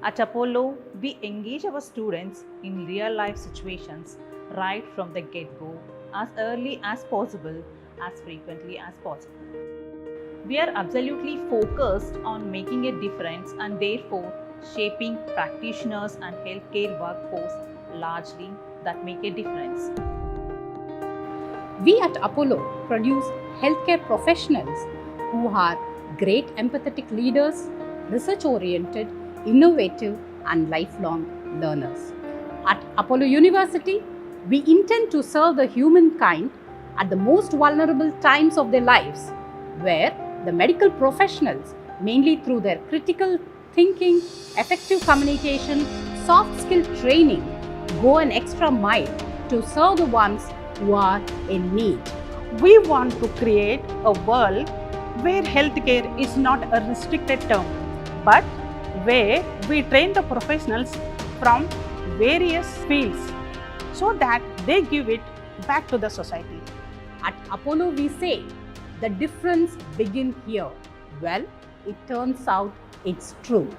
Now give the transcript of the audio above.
At Apollo, we engage our students in real life situations right from the get go, as early as possible, as frequently as possible. We are absolutely focused on making a difference and therefore shaping practitioners and healthcare workforce largely that make a difference. We at Apollo produce healthcare professionals who are great empathetic leaders, research oriented, innovative, and lifelong learners. At Apollo University, we intend to serve the humankind at the most vulnerable times of their lives, where the medical professionals, mainly through their critical thinking, effective communication, soft skill training, go an extra mile to serve the ones who are in need. We want to create a world where healthcare is not a restricted term, but where we train the professionals from various fields so that they give it back to the society. At Apollo, we say the difference begins here. Well, it turns out it's true.